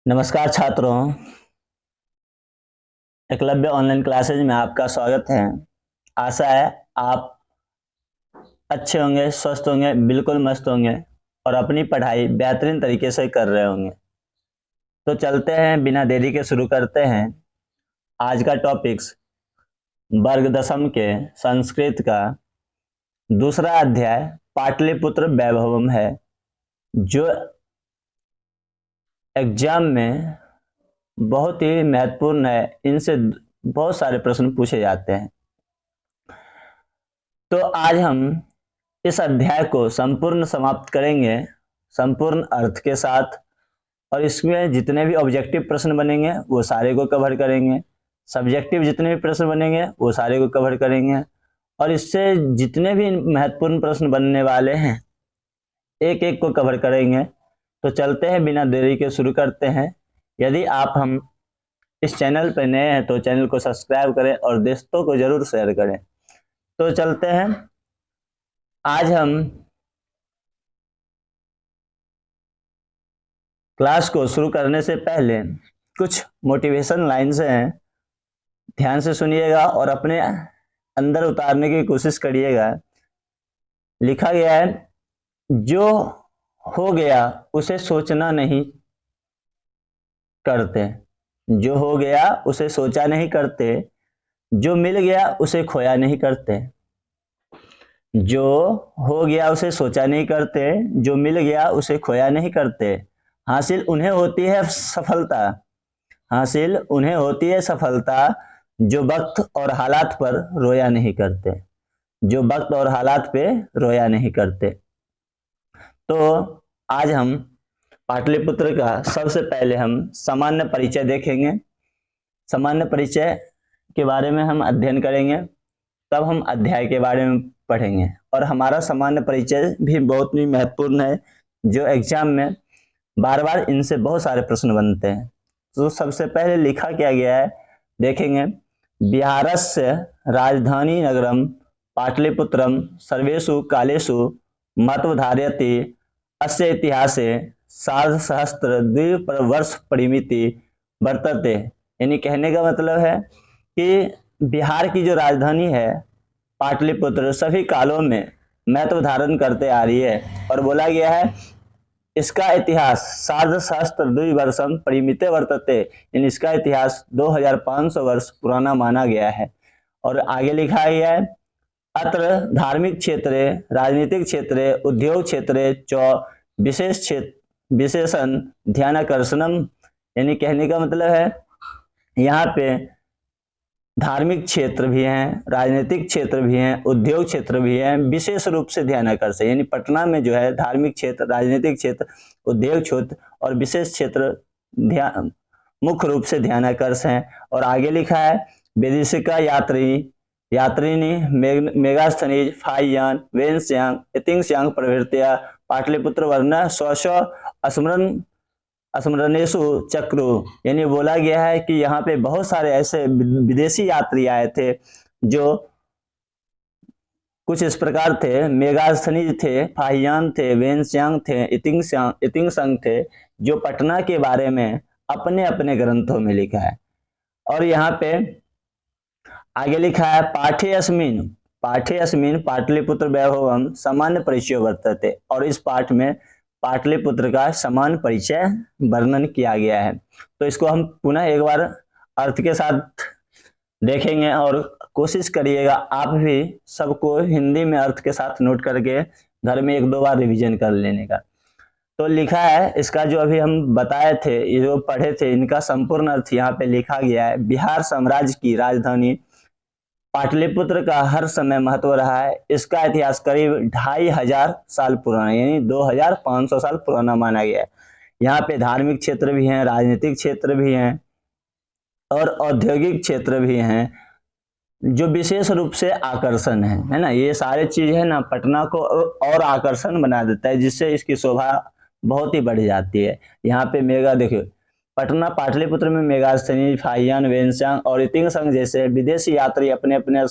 नमस्कार छात्रों, Eklavya online classes में आपका स्वागत है। आशा है आप अच्छे होंगे, स्वस्थ होंगे, बिल्कुल मस्त होंगे और अपनी पढ़ाई बेहतरीन तरीके से कर रहे होंगे। तो चलते हैं, बिना देरी के शुरू करते हैं। आज का टॉपिक्स वर्ग दशम के संस्कृत का दूसरा अध्याय पाटलिपुत्र वैभवम है, जो एग्जाम में बहुत ही महत्वपूर्ण है। इनसे बहुत सारे प्रश्न पूछे जाते हैं। तो आज हम इस अध्याय को संपूर्ण समाप्त करेंगे, संपूर्ण अर्थ के साथ, और इसमें जितने भी ऑब्जेक्टिव प्रश्न बनेंगे वो सारे को कवर करेंगे, सब्जेक्टिव जितने भी प्रश्न बनेंगे वो सारे को कवर करेंगे, और इससे जितने भी महत्वपूर्ण प्रश्न बनने वाले हैं एक एक को कवर करेंगे। तो चलते हैं, बिना देरी के शुरू करते हैं। यदि आप हम इस चैनल पर नए हैं तो चैनल को सब्सक्राइब करें और दोस्तों को जरूर शेयर करें। तो चलते हैं। आज हम क्लास को शुरू करने से पहले कुछ मोटिवेशन लाइन्स हैं, ध्यान से सुनिएगा और अपने अंदर उतारने की कोशिश करिएगा। लिखा गया है, जो हो गया उसे सोचना नहीं करते, जो हो गया उसे सोचा नहीं करते, जो मिल गया उसे खोया नहीं करते। जो हो गया उसे सोचा नहीं करते, जो मिल गया उसे खोया नहीं करते। हासिल उन्हें होती है सफलता, हासिल उन्हें होती है सफलता, जो वक्त और हालात पर रोया नहीं करते, जो वक्त और हालात पे रोया नहीं करते। तो आज हम पाटलिपुत्र का सबसे पहले हम सामान्य परिचय देखेंगे। सामान्य परिचय के बारे में हम अध्ययन करेंगे, तब हम अध्याय के बारे में पढ़ेंगे। और हमारा सामान्य परिचय भी बहुत ही महत्वपूर्ण है, जो एग्जाम में बार बार इनसे बहुत सारे प्रश्न बनते हैं। तो सबसे पहले लिखा क्या गया है देखेंगे। बिहारस्य राजधानी नगरम पाटलिपुत्रम सर्वेषु कालेषु महत्वधारयति, अस्य इतिहासे सार्धसहस्र द्विवर्ष परिमिति वर्तते। यानी कहने का मतलब है कि बिहार की जो राजधानी है पाटलिपुत्र सभी कालों में महत्व धारण करते आ रही है। और बोला गया है इसका इतिहास सार्धसहस्र द्विवर्षम परिमिते वर्तते, यानी इसका इतिहास 2500 वर्ष पुराना माना गया है। और आगे लिखा गया है, अत्र धार्मिक क्षेत्रे, राजनीतिक क्षेत्रे, उद्योग क्षेत्रे च विशेष क्षेत्र विशेषण ध्यानाकर्षणम। यानी कहने का मतलब है यहाँ पे धार्मिक क्षेत्र भी हैं, राजनीतिक क्षेत्र भी हैं, उद्योग क्षेत्र भी हैं, विशेष रूप से ध्यानाकर्षण। यानी पटना में जो है धार्मिक क्षेत्र, राजनीतिक क्षेत्र, उद्योग क्षेत्र और विशेष क्षेत्र ध्यान मुख्य रूप से ध्यानाकर्षण है। और आगे लिखा है, विदेशिका यात्रिनी मेगास्थनीज फाइयान वेन्स्यांग इतिंगस्यांग प्रभृत्या पाटलिपुत्र वर्ण स्व स्मरणेशु चक्रु। यानी बोला गया है कि यहाँ पे बहुत सारे ऐसे विदेशी यात्री आए थे जो कुछ इस प्रकार थे, मेगास्थनीज थे, फाहियान थे, वेन्स्यांग थे, इतिंगसंग थे, जो पटना के बारे में अपने अपने ग्रंथों में लिखा है। और यहाँ पे आगे लिखा है, पाठे अस्मिन पाटलिपुत्र वैभवम सामान्य परिचय वर्तते। और इस पाठ में पाटलिपुत्र का समान परिचय वर्णन किया गया है। तो इसको हम पुनः एक बार अर्थ के साथ देखेंगे और कोशिश करिएगा आप भी सबको हिंदी में अर्थ के साथ नोट करके घर में एक दो बार रिवीजन कर लेने का। तो लिखा है, इसका जो अभी हम बताए थे, ये जो पढ़े थे, इनका संपूर्ण अर्थ यहाँ पे लिखा गया है। बिहार साम्राज्य की राजधानी पाटलिपुत्र का हर समय महत्व रहा है। इसका इतिहास करीब 2500 साल पुराना, यानी 2500 साल पुराना माना गया है। यहाँ पे धार्मिक क्षेत्र भी हैं, राजनीतिक क्षेत्र भी हैं और औद्योगिक क्षेत्र भी हैं, जो विशेष रूप से आकर्षण है ना। ये सारे चीज है ना, पटना को और आकर्षण बना देता है, जिससे इसकी शोभा बहुत ही बढ़ जाती है। यहाँ पे मेगा देखिए, पटना पाटलिपुत्र में मेगास्थनी, फाहियान, वेन्स्यांग और इतिंगसंग जैसे विदेशी यात्री अपने अपने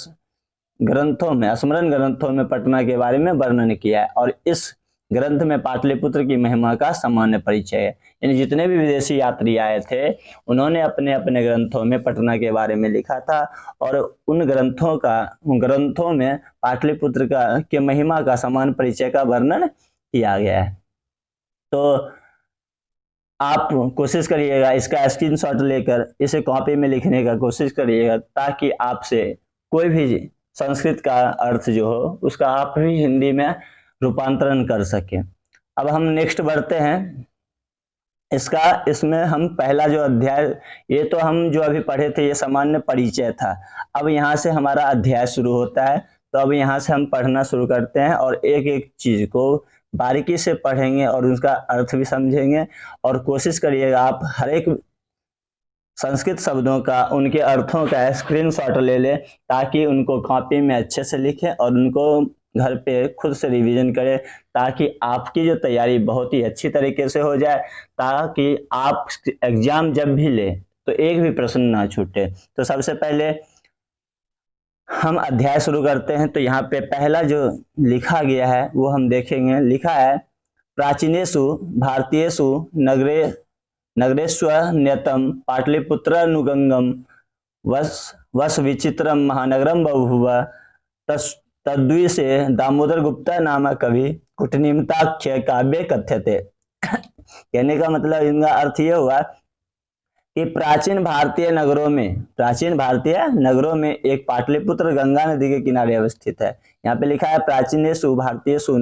ग्रंथों में, स्मरण ग्रंथों में पटना के बारे में वर्णन किया है। और इस ग्रंथ में पाटलिपुत्र की महिमा का सामान्य परिचय है। यानी जितने भी विदेशी यात्री आए थे उन्होंने अपने अपने ग्रंथों में पटना के बारे में लिखा था और उन ग्रंथों में पाटलिपुत्र के महिमा का सामान्य परिचय का वर्णन किया गया है। तो आप कोशिश करिएगा इसका स्क्रीनशॉट लेकर इसे कॉपी में लिखने का कोशिश करिएगा, ताकि आपसे कोई भी संस्कृत का अर्थ जो हो उसका आप भी हिंदी में रूपांतरण कर सके। अब हम नेक्स्ट बढ़ते हैं। इसमें हम पहला जो अध्याय, ये तो हम जो अभी पढ़े थे ये सामान्य परिचय था। अब यहाँ से हमारा अध्याय शुरू होता है। तो अब यहाँ से हम पढ़ना शुरू करते हैं और एक एक चीज को बारीकी से पढ़ेंगे और उसका अर्थ भी समझेंगे। और कोशिश करिएगा आप हर एक संस्कृत शब्दों का, उनके अर्थों का स्क्रीनशॉट ले लें, ताकि उनको कॉपी में अच्छे से लिखें और उनको घर पे खुद से रिवीजन करें, ताकि आपकी जो तैयारी बहुत ही अच्छी तरीके से हो जाए, ताकि आप एग्जाम जब भी ले तो एक भी प्रश्न ना छूटे। तो सबसे पहले हम अध्याय शुरू करते हैं। तो यहाँ पे पहला जो लिखा गया है वो हम देखेंगे। लिखा है, प्राचीनेषु भारतीयेषु नगरेष्वन्यतम पाटलिपुत्रानुगंगम वस विचित्रम महानगरम बभूव तद्वी से दामोदर गुप्ता नाम कवि कुटनिमताख्य काव्य कथ्यते। कहने का मतलब इनका अर्थ ये हुआ कि प्राचीन भारतीय नगरों में एक पाटलिपुत्र गंगा नदी के किनारे अवस्थित है। यहाँ पे लिखा है, प्राचीनेषु भारतीयेषु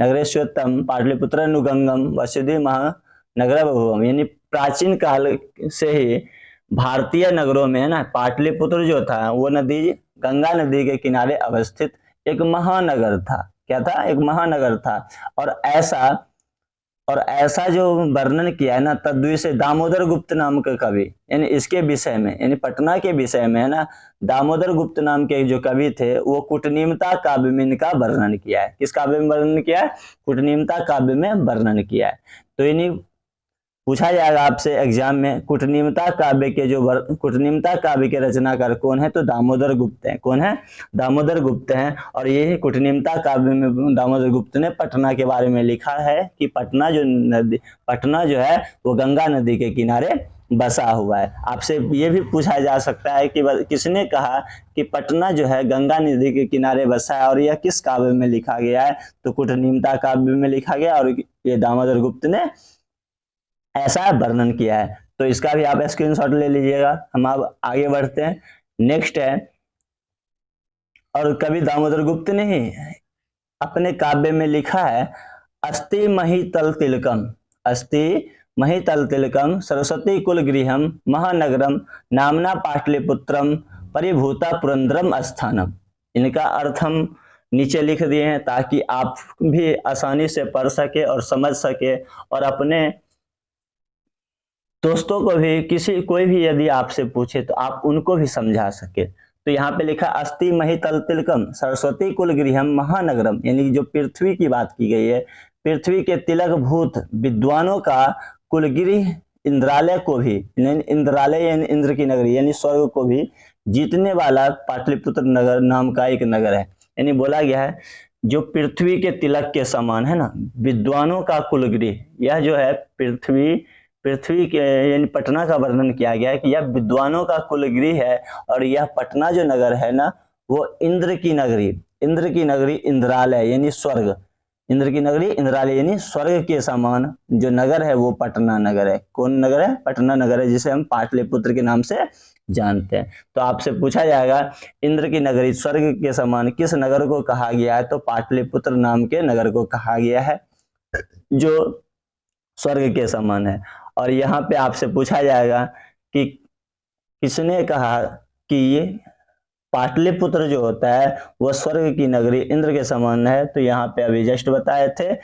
नगरेष्वतम पाटलिपुत्रानुगंगम वसुधि महानगर बहुवम। यानी प्राचीन काल से ही भारतीय नगरों में, है ना, पाटलिपुत्र जो था वो नदी, गंगा नदी के किनारे अवस्थित एक महानगर था। क्या था? एक महानगर था। और ऐसा जो वर्णन किया है ना, तद्वी से दामोदर गुप्त नाम का कवि, यानी इसके विषय में, यानी पटना के विषय में, है ना, दामोदर गुप्त नाम के जो कवि थे वो कुटनिमता काव्य में इनका वर्णन किया है। किस काव्य में वर्णन किया है? कुटनिमता काव्य में वर्णन किया है। तो इन्हीं पूछा जाएगा आपसे एग्जाम में, कुटनिमता काव्य के रचनाकार कौन है? तो दामोदर गुप्त हैं। कौन है? दामोदर गुप्त हैं। और ये कुटनिमता काव्य में दामोदर गुप्त ने पटना के बारे में लिखा है कि पटना जो है वो गंगा नदी के किनारे बसा हुआ है। आपसे ये भी पूछा जा सकता है कि किसने कहा कि पटना जो है गंगा नदी के किनारे बसा है और यह किस काव्य में लिखा गया है? तो कुटनिमता काव्य में लिखा गया और ये दामोदर गुप्त ने ऐसा वर्णन किया है। तो इसका भी आप स्क्रीनशॉट ले लीजिएगा। हम अब आगे बढ़ते हैं। नेक्स्ट है, और कवि दामोदर गुप्त ने ही अपने काव्य में लिखा है, अस्ति महितल तिलकम सरस्वती कुल गृहम महानगरम नामना पाटलिपुत्रम परिभूता पुरंदरम स्थानम। इनका अर्थ हम नीचे लिख दिए हैं ताकि आप भी आसानी से पढ़ सके और समझ सके, और अपने दोस्तों को भी, कोई भी यदि आपसे पूछे तो आप उनको भी समझा सके। तो यहाँ पे लिखा, अस्ति महितल तिलकम सरस्वती कुल गृहम महानगरम, यानी जो पृथ्वी की बात की गई है, पृथ्वी के तिलक भूत विद्वानों का कुलगृह इंद्रालय को भी, इंद्रालय यानी इंद्र की नगरी यानी स्वर्ग को भी जीतने वाला पाटलिपुत्र नगर नाम का एक नगर है। यानी बोला गया है जो पृथ्वी के तिलक के समान है ना, विद्वानों का कुलगृह, यह जो है पृथ्वी के यानी पटना का वर्णन किया गया है कि यह विद्वानों का कुलगृह है। और यह पटना जो नगर है ना, वो इंद्र की नगरी इंद्रालय यानी स्वर्ग, इंद्र की नगरी इंद्रालय यानी स्वर्ग के समान जो नगर है वो पटना नगर है। कौन नगर है? पटना नगर है, जिसे हम पाटलिपुत्र के नाम से जानते हैं। तो आपसे पूछा जाएगा, इंद्र की नगरी स्वर्ग के समान किस नगर को कहा गया है? तो पाटलिपुत्र नाम के नगर को कहा गया है जो स्वर्ग के समान है। और यहाँ पे आपसे पूछा जाएगा कि किसने कहा कि ये पाटलिपुत्र जो होता है वह स्वर्ग की नगरी इंद्र के समान है? तो यहाँ पे अभी जस्ट बताए थे,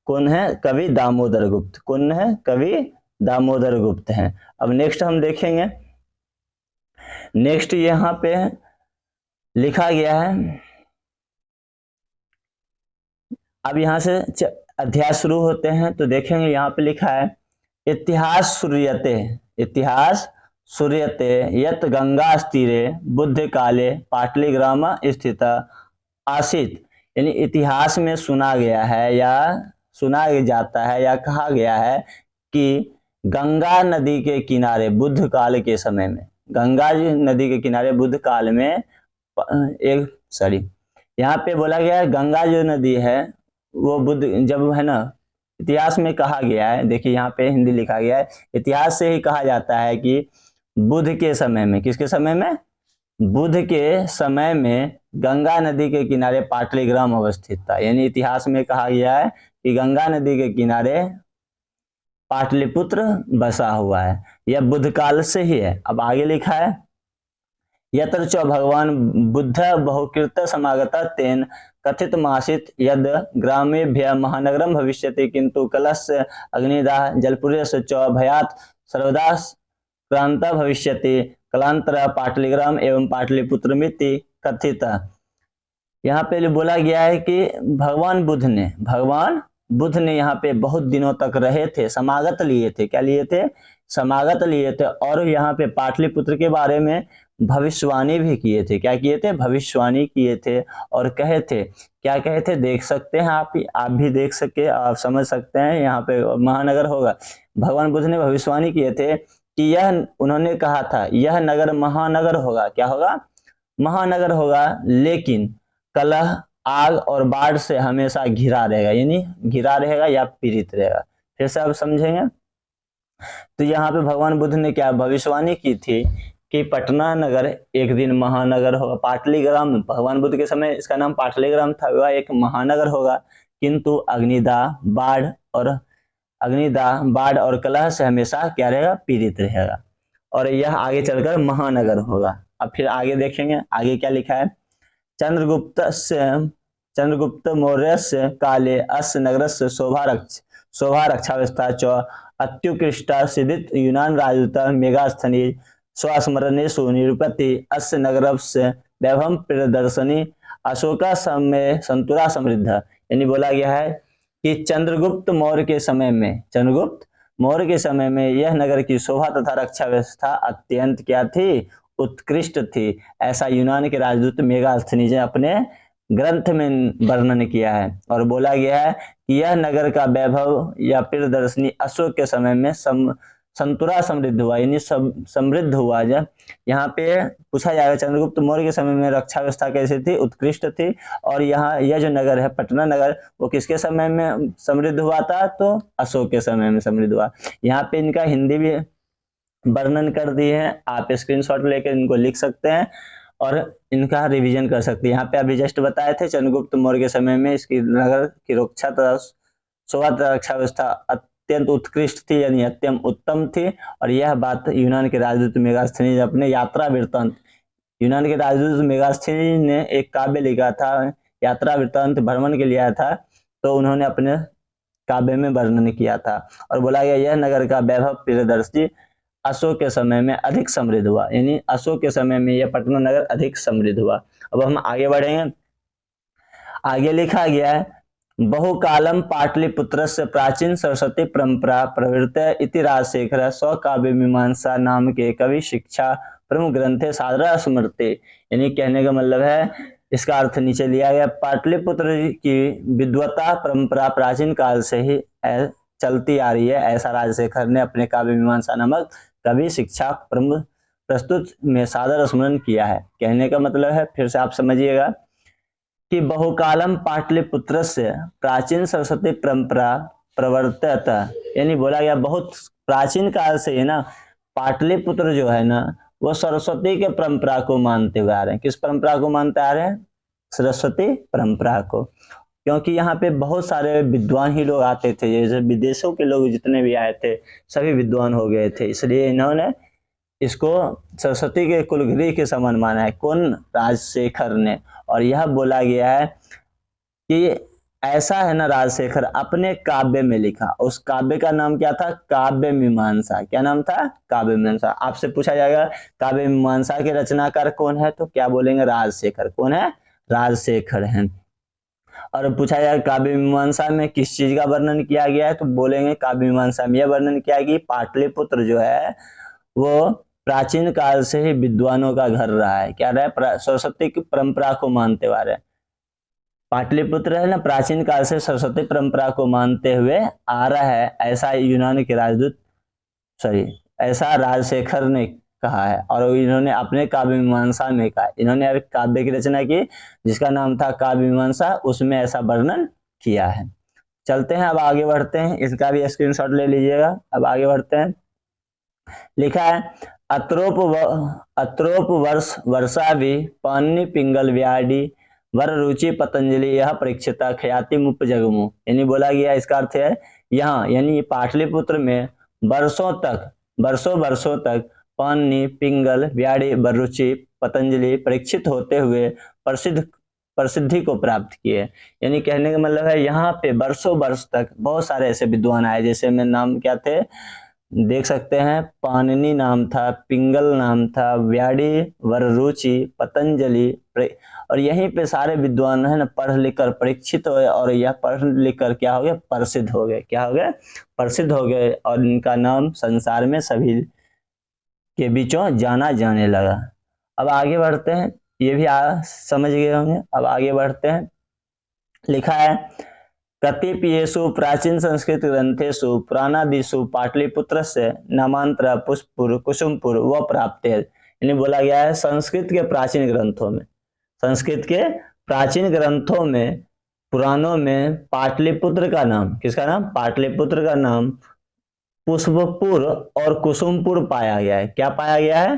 कौन है? कवि दामोदर गुप्त। कौन है? कवि दामोदर गुप्त हैं। अब नेक्स्ट हम देखेंगे। नेक्स्ट यहाँ पे लिखा गया है, अब यहाँ से अध्याय शुरू होते हैं। तो देखेंगे यहाँ पे लिखा है, इतिहास सूर्यते यत गंगा तीरे बुद्ध काले पाटलिग्राम स्थित आसीत। यानी इतिहास में सुना गया है या सुना जाता है या कहा गया है कि गंगा नदी के किनारे बुद्ध काल के समय में, गंगा नदी के किनारे बुद्ध काल में यहाँ पे बोला गया है गंगा जो नदी है वो बुद्ध जब है ना, इतिहास में कहा गया है, देखिए यहाँ पे हिंदी लिखा गया है, इतिहास से ही कहा जाता है कि बुद्ध के समय में, किसके समय में, बुद्ध के समय में गंगा नदी के किनारे पाटलीग्राम अवस्थित था। यानी इतिहास में कहा गया है कि गंगा नदी के किनारे पाटलिपुत्र बसा हुआ है, यह बुद्ध काल से ही है। अब आगे लिखा है यत्र च भगवान बुद्ध बहुकृत समागत तेन कथित मासित यद ग्रामेभ्य महानगरम भविष्यति किंतु कलस्य अग्निदाह जलपुरेश च भयात सर्वदा क्रांत भविष्यति कलांतर पाटलीग्राम एवं पाटलिपुत्रमिति कथित। यहाँ पे बोला गया है कि भगवान बुद्ध ने यहाँ पे बहुत दिनों तक रहे थे, समागत लिए थे, क्या लिए थे, समागत लिए थे, और यहाँ पे पाटलिपुत्र के बारे में भविष्यवाणी भी किए थे। क्या किए थे, भविष्यवाणी किए थे और कहे थे, क्या कहे थे, देख सकते हैं आप भी देख सके, आप समझ सकते हैं, यहाँ पे महानगर होगा। भगवान बुद्ध ने भविष्यवाणी किए थे कि यह, उन्होंने कहा था यह नगर महानगर होगा, क्या होगा, महानगर होगा, लेकिन कलह आग और बाढ़ से हमेशा घिरा रहेगा, यानी घिरा रहेगा या पीड़ित रहेगा। फिर से आप समझेंगे तो यहाँ पे भगवान बुद्ध ने क्या भविष्यवाणी की थी कि पटना नगर एक दिन महानगर होगा, पाटलीग्राम, भगवान बुद्ध के समय इसका नाम पाटलीग्राम था, वह एक महानगर होगा, किंतु अग्निदाह बाढ़ और कलह से हमेशा क्या रहेगा, पीड़ित रहेगा, और यह आगे चलकर महानगर होगा। अब फिर आगे देखेंगे, आगे क्या लिखा है, चंद्रगुप्त मौर्य काले अस्य नगरस्य शोभा रक्षावस्था च अत्युत्कृष्टा सिद्धित यूनान राजदूत मेगास्थनी स्वस्मरणेषु निरूपति अस्य नगरस्य वैभवं प्रदर्शनी अशोका समय संतुरा समृद्ध। यानी बोला गया है कि चंद्रगुप्त मौर्य के समय में यह नगर की शोभा तथा रक्षा व्यवस्था अत्यंत क्या थी, उत्कृष्ट थी, ऐसा यूनान के राजदूत मेगास्थनीज ने अपने ग्रंथ में वर्णन किया है। और बोला गया है कि यह नगर का वैभव या प्रियदर्शनी अशोक के समय में संतुरा समृद्ध हुआ, यानी समृद्ध हुआ। जब यहाँ पे पूछा जाएगा चंद्रगुप्त मौर्य के समय में रक्षा व्यवस्था कैसी थी, उत्कृष्ट थी, और यहाँ यह जो नगर है पटना नगर वो किसके समय में समृद्ध हुआ था, तो अशोक के समय में समृद्ध हुआ। यहाँ पे इनका हिंदी भी वर्णन कर दिए हैं, आप स्क्रीनशॉट लेकर इनको लिख सकते हैं और इनका रिवीजन कर सकते हैं। यहाँ पे अभी जस्ट बताए थे चंद्रगुप्त मौर्य के समय में इसकी नगर की रक्षा तथा शोभा तथा रक्षा व्यवस्था अत्यंत उत्कृष्ट थी, यानी अत्यंत उत्तम थी। और यह बात यूनान के राजदूत मेगास्थनीज अपने यात्रा वृत्तांत, यूनान के राजदूत मेगास्थनीज ने एक काव्य लिखा था, यात्रा वृत्तांत भ्रमण के लिए आया था, तो उन्होंने अपने काव्य में वर्णन किया था और बोला गया यह नगर का वैभव प्रियदर्शी अशोक के समय में अधिक समृद्ध हुआ, यानी अशोक के समय में यह पटना नगर अधिक समृद्ध हुआ। अब हम आगे बढ़ेंगे, आगे लिखा गया है बहुकालम पाटलिपुत्र से प्राचीन सरस्वती परंपरा प्रवृत्त इति राजशेखर स्वकाव्य मीमांसा नाम के कवि शिक्षा प्रमुख ग्रंथे सादरा स्मृति। यानी कहने का मतलब है, इसका अर्थ नीचे लिया गया, पाटलिपुत्र की विद्वता परंपरा प्राचीन काल से ही चलती आ रही है, ऐसा राजशेखर ने अपने काव्य मीमांसा नामक कवि शिक्षा प्रस्तुत में सादर स्मरण किया है। कहने का मतलब है, फिर से आप समझिएगा कि बहुकालम पाटलिपुत्र से प्राचीन सरस्वती परंपरा प्रवर्तित, यानी बोला गया बहुत प्राचीन काल से है ना, पाटलिपुत्र जो है ना वो सरस्वती के परंपरा को मानते हुए आ रहे हैं। किस परंपरा को मानते आ रहे हैं, सरस्वती परंपरा को, क्योंकि यहाँ पे बहुत सारे विद्वान ही लोग आते थे, जैसे विदेशों के लोग जितने भी आए थे सभी विद्वान हो गए थे, इसलिए इन्होंने इसको सरस्वती के कुलगुरु के समान माना है। कौन, राजशेखर ने। और यह बोला गया है कि ऐसा है ना, राजशेखर अपने काव्य में लिखा, उस काव्य का नाम क्या था, काव्य मीमांसा। क्या नाम था, काव्य मीमांसा। आपसे पूछा जाएगा काव्य मीमांसा के रचनाकार कौन है, तो क्या बोलेंगे, राजशेखर। कौन है, राजशेखर हैं। और पूछा जाएगा काव्य मीमांसा में किस चीज का वर्णन किया गया है, तो बोलेंगे काव्य मीमांसा में यह वर्णन किया कि पाटलिपुत्र जो है वो प्राचीन काल से ही विद्वानों का घर रहा है। क्या रहा है, सरस्वती की परंपरा को मानते हुए रहे। पाटलिपुत्र है ना, प्राचीन काल से सरस्वती परंपरा को मानते हुए आ रहा है, ऐसा यूनान के ऐसा राजशेखर ने कहा है, और इन्होंने अपने काव्य मीमांसा में कहा। इन्होंने एक काव्य की रचना की जिसका नाम था काव्य मीमांसा, उसमें ऐसा वर्णन किया है। चलते हैं, अब आगे बढ़ते हैं, इसका भी स्क्रीनशॉट ले लीजिएगा। अब आगे बढ़ते हैं, लिखा है अत्रोप वर्ष वर्षा भी पानी पिंगल व्याडी वर रुचि पतंजलि यह परीक्षिता ख्याति मुप जगमु। यानी बोला गया, इसका अर्थ है यहाँ यानी पाटलिपुत्र में वर्षों वर्षों तक पानी पिंगल व्याड़ी बरुचि पतंजलि परीक्षित होते हुए प्रसिद्धि को प्राप्त किए। यानी कहने का मतलब है यहाँ पे वर्षों वर्ष तक बहुत सारे ऐसे विद्वान आए, जैसे में नाम क्या थे देख सकते हैं, पाणिनि नाम था, पिंगल नाम था, व्याड़ी वररुचि पतंजलि, और यहीं पे सारे विद्वान है ना पढ़ लिख कर परीक्षित हुए, और यह पढ़ लिख कर क्या हो गए, प्रसिद्ध हो गए। क्या हो गए, प्रसिद्ध हो गए, और इनका नाम संसार में सभी के बीचों जाना जाने लगा। अब आगे बढ़ते हैं, ये भी समझ गए होंगे। अब आगे बढ़ते हैं, लिखा है कतिपयेषु प्राचीन संस्कृत ग्रंथेषु पुराणादिषु पाटलिपुत्र से नामांतर पुष्पुर कुसुमपुर व प्राप्त है। यानी बोला गया है संस्कृत के प्राचीन ग्रंथों में पुराणों में पाटलिपुत्र का नाम, किसका नाम, पाटलिपुत्र का नाम पुष्पपुर और कुसुमपुर पाया गया है। क्या पाया गया है,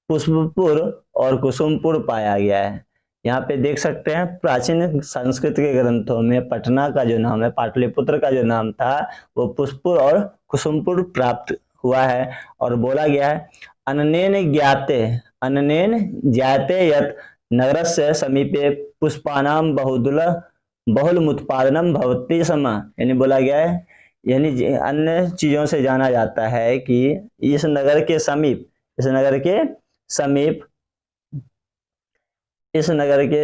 पुष्पपुर और कुसुमपुर पाया गया है। यहाँ पे देख सकते हैं प्राचीन संस्कृत के ग्रंथों में पटना का जो नाम है, पाटलिपुत्र का जो नाम था वो पुष्पपुर और कुसुमपुर प्राप्त हुआ है। और बोला गया है अननेन ज्ञाते यत् नगरस्य समीपे पुष्पानां बहुलमुत्पादनम भवति स्म। यानी बोला गया है, यानी अन्य चीजों से जाना जाता है कि इस नगर के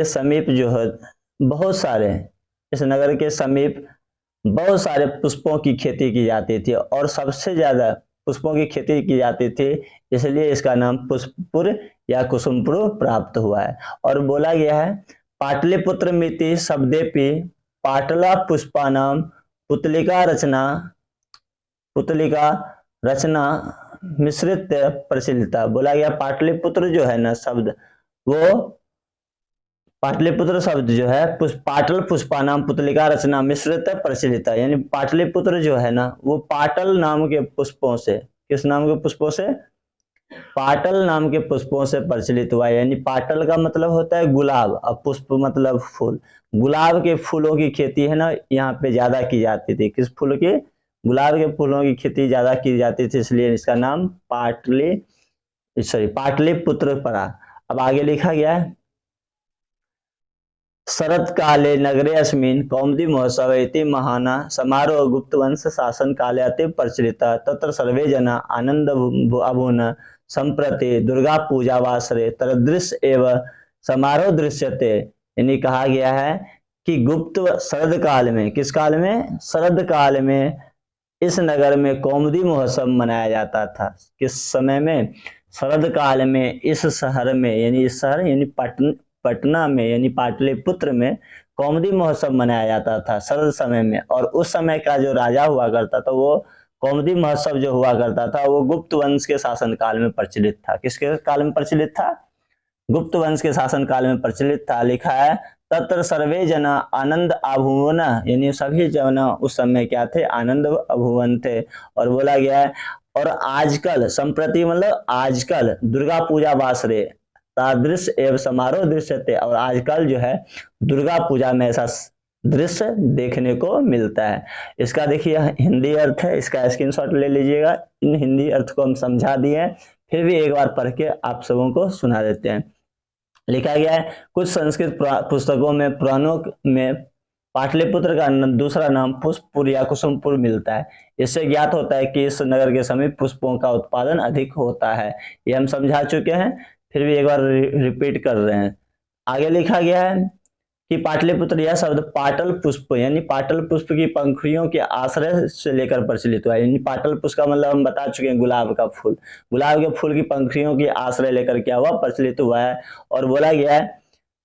समीप जो है बहुत सारे पुष्पों की खेती की जाती थी, और सबसे ज्यादा पुष्पों की खेती की जाती थी, इसलिए इसका नाम पुष्पपुर या कुसुमपुर प्राप्त हुआ है। और बोला गया है पाटलिपुत्र मिति शब्देपि पाटला पुष्पानाम पुतलिका रचना मिश्रित प्रचलिता। बोला गया पाटलिपुत्र जो है ना शब्द, वो पाटलिपुत्र शब्द जो है पाटल पुष्पानाम पुतलिका रचना मिश्रित प्रचलिता, यानी पाटलिपुत्र जो है ना वो पाटल नाम के पुष्पों से, किस नाम के पुष्पों से, पाटल नाम के पुष्पों से प्रचलित हुआ। यानी पाटल का मतलब होता है गुलाब, और पुष्प मतलब फूल। गुलाब के फूलों की खेती है ना यहाँ पे ज्यादा की जाती थी। किस फूल की, गुलाब के फूलों की खेती ज्यादा की जाती थी, इसलिए इसका नाम पाटलिपुत्र पड़ा। अब आगे लिखा गया है शरद काले नगरे अस्मिन् कौमुदी महोत्सव इति महाना समारोह गुप्त वंश शासन काले अति प्रचलिता तत्र सर्वे जना आनंद अभून संप्रति दुर्गा पूजा वासरे तरदृश्य एवं समारोह दृश्यते। यानी कहा गया है कि गुप्त शरद काल में, किस काल में, शरद काल में इस नगर में कौमुदी महोत्सव मनाया जाता था। किस समय में, शरद काल में इस शहर में, यानी इस शहर यानी पटना में यानी पाटलिपुत्र में कौमुदी महोत्सव मनाया जाता था शरद समय में। और उस समय का जो राजा हुआ करता था, वो कौमुदी महोत्सव जो हुआ करता था वो गुप्त वंश के शासन काल में प्रचलित था। किसके काल में प्रचलित था, गुप्त वंश के शासन काल में प्रचलित था। लिखा है तत्र सर्वे जना आनंद अभुवन, यानी सभी जना उस समय क्या थे, आनंद अभुवन थे। और बोला गया है और आजकल संप्रति मतलब आजकल दुर्गा पूजा वासरे दृश्य एवं समारोह दृश्य थे, और आजकल जो है दुर्गा पूजा में ऐसा दृश्य देखने को मिलता है। इसका देखिए हिंदी अर्थ है, इसका स्क्रीनशॉट ले लीजिएगा। इन हिंदी अर्थ को हम समझा दिए हैं, फिर भी एक बार पढ़ के आप सबों को सुना देते हैं। लिखा गया है कुछ संस्कृत पुस्तकों में पुराणों में पाटलिपुत्र का दूसरा नाम पुष्पपुर या कुसुमपुर मिलता है। इससे ज्ञात होता है कि इस नगर के समीप पुष्पों का उत्पादन अधिक होता है। ये हम समझा चुके हैं, फिर भी एक बार रिपीट कर रहे हैं। आगे लिखा गया है कि पाटलिपुत्र यह शब्द पाटल पुष्प यानी पाटल पुष्प की पंखुड़ियों के आश्रय से लेकर प्रचलित हुआ है। यानी पाटल पुष्प का मतलब हम बता चुके हैं गुलाब का फूल, गुलाब के फूल की पंखुड़ियों की आश्रय लेकर क्या हुआ, प्रचलित हुआ है। और बोला गया है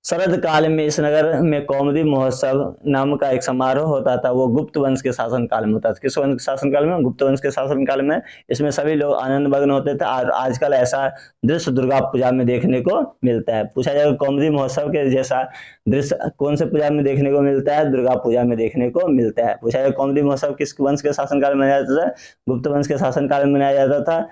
शरद काल में इस नगर में कौमुदी महोत्सव नाम का एक समारोह होता था। वो गुप्त वंश के शासन काल में होता था। किस वंश के शासन काल में? गुप्त वंश के शासन काल में। इसमें सभी लोग आनंद मग्न होते थे। और आजकल ऐसा दृश्य दुर्गा पूजा में देखने को मिलता है। पूछा जाएगा कौमुदी महोत्सव के जैसा दृश्य कौन से पूजा में देखने को मिलता है? दुर्गा पूजा में देखने को मिलता है। पूछा जाएगा कौमुदी महोत्सव किस वंश के शासन काल में मनाया जाता था? गुप्त वंश के शासन काल में मनाया जाता था।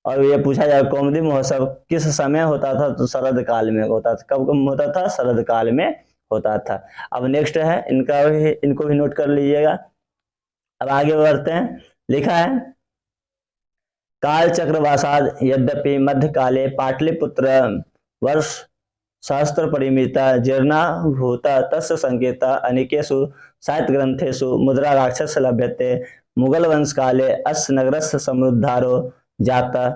और ये पूछा जाए कौमुदी महोत्सव किस समय होता था? तो शरद काल में होता था। कब कब होता था? शरद काल में होता था। अब नेक्स्ट है इनको भी नोट कर लीजिएगा। अब आगे बढ़ते हैं। लिखा है काल चक्रवासाद यद्यपि मध्यकाले पाटलिपुत्र वर्ष सहस्त्र परिमिता जीर्णा भूता तस्य संकेता अनेकेषु साहित्य ग्रंथेषु मुद्रा राक्षस लभ्यते। मुगल वंश काले अस्य नगरस्य समुद्धारो जाता।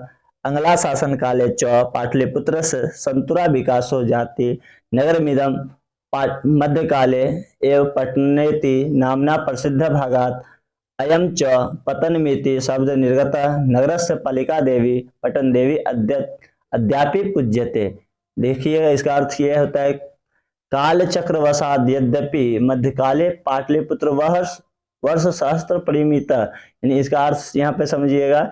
अंगला शासन काले च पाटलिपुत्रस्य संतुरा विकासो जाति। नगरमिदं मध्यकाले एव पट्टनेति नाम्ना प्रसिद्ध भागात् अयं च पतनमिति शब्द निर्गतः। नगरस्य पालिका देवी पटन देवी अद्यापि पूज्यते। देखिए इसका अर्थ यह होता है काल चक्रवशाद यद्यपि मध्यकाले पाटलिपुत्र वर्ष सहस्त्र परिमित, यानी इसका अर्थ यहाँ पे समझिएगा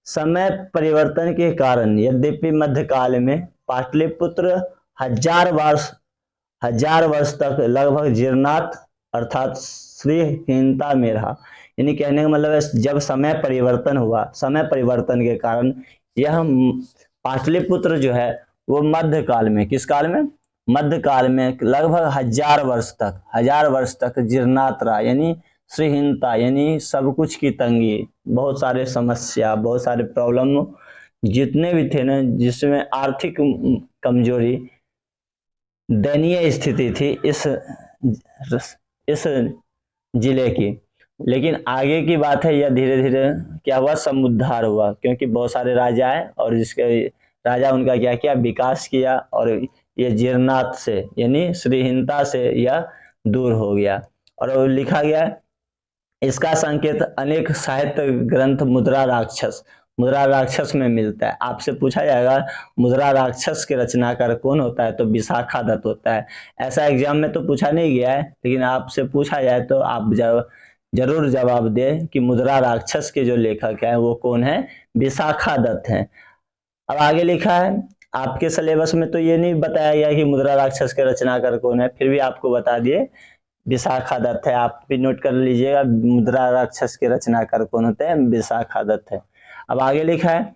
समय परिवर्तन के कारण यद्यपि मध्यकाल में पाटलिपुत्र हजार वर्ष तक लगभग जीर्णात अर्थात श्रीहीनता में रहा। यानी कहने का मतलब है जब समय परिवर्तन हुआ, समय परिवर्तन के कारण यह पाटलिपुत्र जो है वो मध्यकाल में, किस काल में? मध्यकाल में लगभग हजार वर्ष तक जीर्णात रहा। यानी श्रीहीनता यानी सब कुछ की तंगी, बहुत सारे समस्या, बहुत सारे प्रॉब्लम जितने भी थे ना, जिसमें आर्थिक कमजोरी, दयनीय स्थिति थी इस जिले की। लेकिन आगे की बात है यह धीरे धीरे क्या हुआ? समुद्धार हुआ, क्योंकि बहुत सारे राजा आए और जिसके राजा उनका क्या किया? विकास किया और ये जीर्णात से यानी श्रीहीनता से यह दूर हो गया। और लिखा गया इसका संकेत अनेक साहित्य ग्रंथ मुद्रा राक्षस में मिलता है। आपसे पूछा जाएगा मुद्रा राक्षस के रचनाकार कौन होता है? तो विशाखा दत्त होता है। ऐसा एग्जाम में तो पूछा नहीं गया है, लेकिन आपसे पूछा जाए तो आप जरूर जवाब दें कि मुद्रा राक्षस के जो लेखक है वो कौन है? विशाखा दत्त है। अब आगे लिखा है आपके सिलेबस में तो ये नहीं बताया गया कि मुद्रा राक्षस के रचनाकार कौन है, फिर भी आपको बता दिए विशाखा दत्त है। आप भी नोट कर लीजिएगा मुद्रा राक्षस के रचनाकार कौन होते हैं? विशाखा दत्त है। अब आगे लिखा है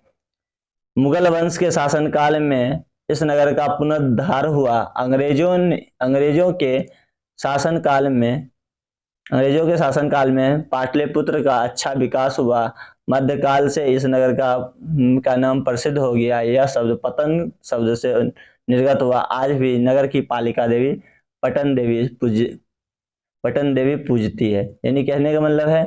मुगल वंश के शासनकाल में इस नगर का पुनरुद्धार हुआ। अंग्रेजों के शासनकाल में पाटलिपुत्र का अच्छा विकास हुआ। मध्यकाल से इस नगर का नाम प्रसिद्ध हो गया। यह शब्द पतन शब्द से निर्गत हुआ। आज भी नगर की पालिका देवी पटन देवी पूजती है। यानी कहने का मतलब है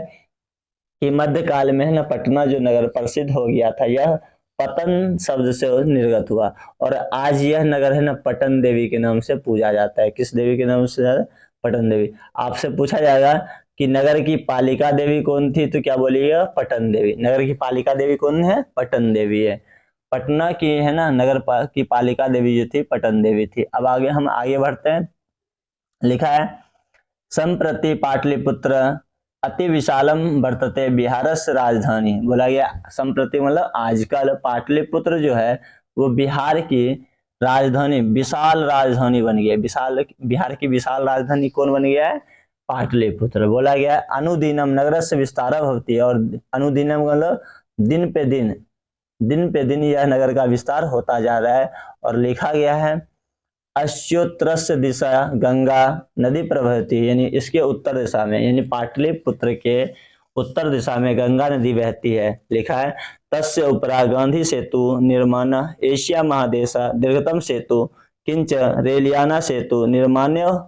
कि मध्यकाल में ना पटना जो नगर प्रसिद्ध हो गया था, यह पतन शब्द से निर्गत हुआ और आज यह नगर है ना पटन देवी के नाम से पूजा जाता है। किस देवी के नाम से? पटन देवी। आपसे पूछा जाएगा कि नगर की पालिका देवी कौन थी? तो क्या बोलिएगा? पटन देवी। नगर की पालिका देवी कौन है? पटन देवी है। पटना की है ना नगर की पालिका देवी जो थी पटन देवी थी। अब हम आगे बढ़ते हैं। लिखा है संप्रति पाटलिपुत्र अति विशालम वर्तते बिहारस्य राजधानी। बोला गया संप्रति मतलब आजकल पाटलिपुत्र जो है वो बिहार की राजधानी, विशाल राजधानी बन गया। बिहार की विशाल राजधानी कौन बन गया है? पाटलिपुत्र। बोला गया अनुदिनम नगरस्य विस्तारः भवति, और अनुदिनम मतलब दिन पे दिन यह नगर का विस्तार होता जा रहा है। और लिखा गया है अश्योत्तरस्य दिशा गंगा नदी प्रवहती, यानी इसके उत्तर दिशा में यानी पाटलिपुत्र के उत्तर दिशा में गंगा नदी बहती है। लिखा है तस्य उपरा गांधी सेतु निर्माण एशिया महादेश दीर्घतम सेतु किंच रेलियाना सेतु निमीयमानो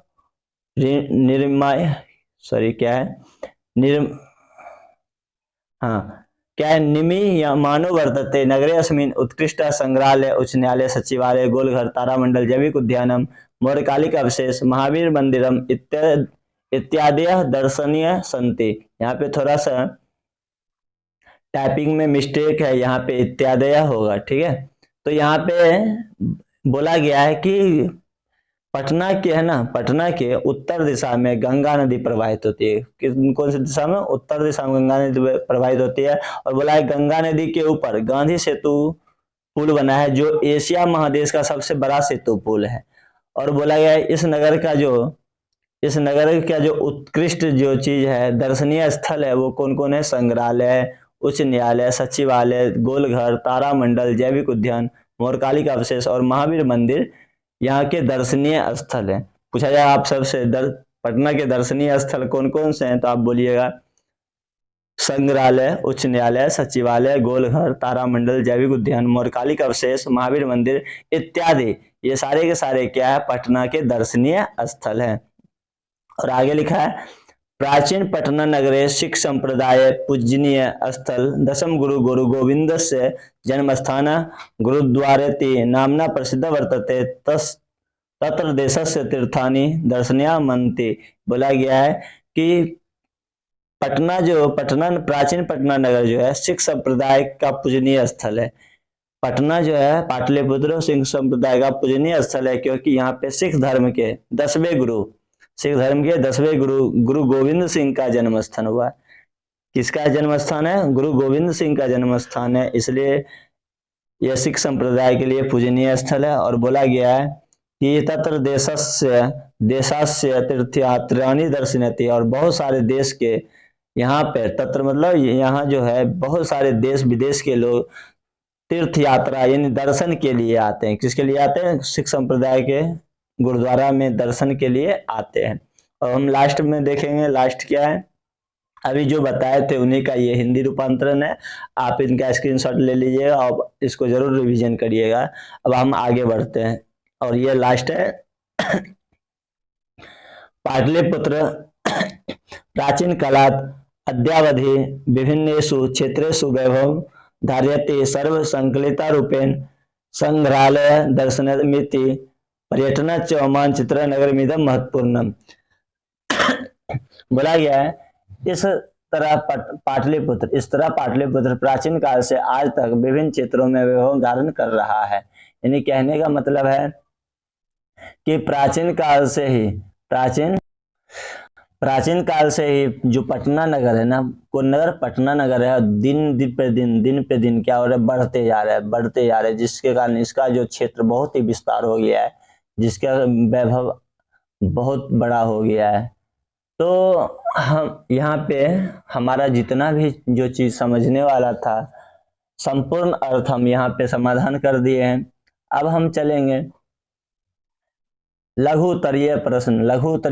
वर्तते। नगरे अस्मिन् उत्कृष्ट संग्रहालय, उच्च न्यायालय, सचिवालय, गोलघर, तारामंडल, जैविक उद्यानम, मौर्यकालिक अवशेष, महावीर मंदिरम इत्यादि दर्शनीय संति। यहाँ पे थोड़ा सा टाइपिंग में मिस्टेक है, यहाँ पे इत्यादि होगा, ठीक है। तो यहाँ पे बोला गया है कि पटना के है ना, पटना के उत्तर दिशा में गंगा नदी प्रवाहित होती है। कौन सी दिशा में? उत्तर दिशा में गंगा नदी प्रवाहित होती है। और बोला है गंगा नदी के ऊपर गांधी सेतु पुल बना है, जो एशिया महादेश का सबसे बड़ा सेतु पुल है। और बोला गया है इस नगर का जो उत्कृष्ट जो चीज है, दर्शनीय स्थल है, वो कौन कौन है? संग्रहालय, उच्च न्यायालय, सचिवालय, गोलघर, तारामंडल, जैविक उद्यान, मोरकाली का अवशेष और महावीर मंदिर यहाँ के दर्शनीय स्थल है। पूछा जाए आप सबसे पटना के दर्शनीय स्थल कौन कौन से हैं, तो आप बोलिएगा संग्रहालय, उच्च न्यायालय, सचिवालय, गोलघर, तारामंडल, जैविक उद्यान, मोरकाली का अवशेष, महावीर मंदिर इत्यादि। ये सारे के सारे क्या है? पटना के दर्शनीय स्थल है। और आगे लिखा है प्राचीन पटना नगरे सिख संप्रदाय पूजनीय स्थल दशम गुरु गुरु गोविंद से जन्म स्थान गुरुद्वारेति नामना प्रसिद्ध वर्तते तत्र देशस्य तीर्थानि दर्शनीयमन्ति। बोला गया है कि पटना प्राचीन पटना नगर जो है सिख संप्रदाय का पूजनीय स्थल है। पटना जो है पाटलिपुत्र सिख संप्रदाय का पूजनीय स्थल है, क्योंकि यहाँ पे सिख धर्म के 10वें गुरु गुरु गोविंद सिंह का जन्म स्थान हुआ। किसका जन्म स्थान है? गुरु गोविंद सिंह का जन्म स्थान है, इसलिए यह सिख संप्रदाय के लिए पूजनीय स्थल है। और बोला गया है कि तत्र देशस्य तीर्थयात्राणि दर्शनति, और बहुत सारे देश के यहाँ पे, तत्र मतलब यहाँ जो है बहुत सारे देश विदेश के लोग तीर्थ यात्रा यानी दर्शन के लिए आते हैं। किसके लिए आते हैं? सिख संप्रदाय के गुरुद्वारा में दर्शन के लिए आते हैं। और हम लास्ट में देखेंगे, लास्ट क्या है, अभी जो बताए थे उन्हीं का ये हिंदी रूपांतरण है। आप इनका स्क्रीनशॉट ले लीजिएगा और इसको जरूर रिवीजन करिएगा। अब हम आगे बढ़ते हैं और ये लास्ट है पाटलिपुत्र प्राचीन कालात् अद्यावधि विभिन्नेषु क्षेत्रेषु वैभव धार्यते सर्व संकलिता रूपेण संग्रहालय दर्शनमिति पर्यटन च मानचित्र नगरमिदं महत्वपूर्णम। बोला गया है इस तरह पाटलिपुत्र प्राचीन काल से आज तक विभिन्न क्षेत्रों में वैभव धारण कर रहा है। यानी कहने का मतलब है कि प्राचीन काल से ही जो पटना नगर है ना, वो नगर पटना नगर है, दिन पे दिन क्या हो रहा है? बढ़ते जा रहा है, जिसके कारण इसका जो क्षेत्र बहुत ही विस्तार हो गया है, जिसका वैभव बहुत बड़ा हो गया है। तो हम यहाँ पे हमारा जितना भी जो चीज समझने वाला था, संपूर्ण अर्थ हम यहाँ पे समाधान कर दिए हैं। अब हम चलेंगे लघु उत्तरीय